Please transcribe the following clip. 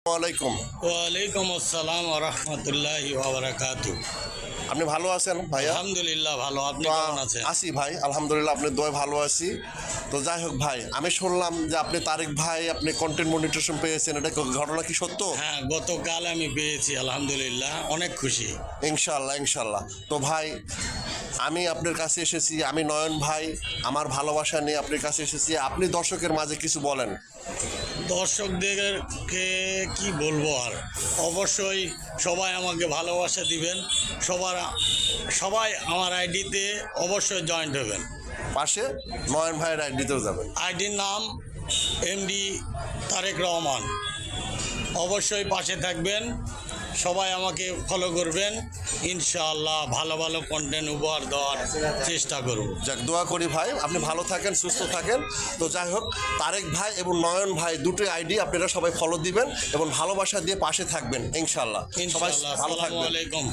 ওয়ালাইকুম। ওয়ালাইকুম আসসালাম ওয়া রাহমাতুল্লাহি ওয়া বারাকাতুহু। আপনি ভালো আছেন ভাইয়া? আলহামদুলিল্লাহ ভালো। আপনি কেমন আছেন? আছি ভাই, আলহামদুলিল্লাহ, আপনার দোয়ায় ভালো আছি। তো যাই হোক ভাই, আমি শুনলাম যে আপনি তারেক ভাই আপনি কন্টেন্ট মনিটেশন পেয়েছেন, এটা ঘটনা কি সত্য? হ্যাঁ, গতকাল আমি পেয়েছি, আলহামদুলিল্লাহ, অনেক খুশি। ইনশাল্লাহ ইনশাল্লাহ। তো ভাই, আমি আপনার কাছে এসেছি, আমি নয়ন ভাই, আমার ভালোবাসা নিয়ে আপনার কাছে এসেছি। আপনি দর্শকের মাঝে কিছু বলেন। দর্শকদেরকে কি বলবো আর, অবশ্যই সবাই আমাকে ভালোবাসা দিবেন। সবাই আমার আইডিতে অবশ্যই জয়েন্ট হবেন। পাশে নয়ন ভাইয়ের আইডিতেও যাবেন। আইডির নাম এমডি তারেক রহমান। অবশ্যই পাশে থাকবেন, সবাই আমাকে ফলো করবেন। ইনশাআল্লাহ ভালো ভালো কন্টেন্ট উপহার দেওয়ার চেষ্টা করব। যাক, দোয়া করি ভাই, আপনি ভালো থাকেন, সুস্থ থাকেন। তো যাই হোক, তারেক ভাই এবং নয়ন ভাই দুটো আইডি আপনারা সবাই ফলো দিবেন এবং ভালোবাসা দিয়ে পাশে থাকবেন ইনশাল্লাহ। সবাই ইনশাআল্লাহ। ভালো আসসালামু থাকবেন। আলাইকুম।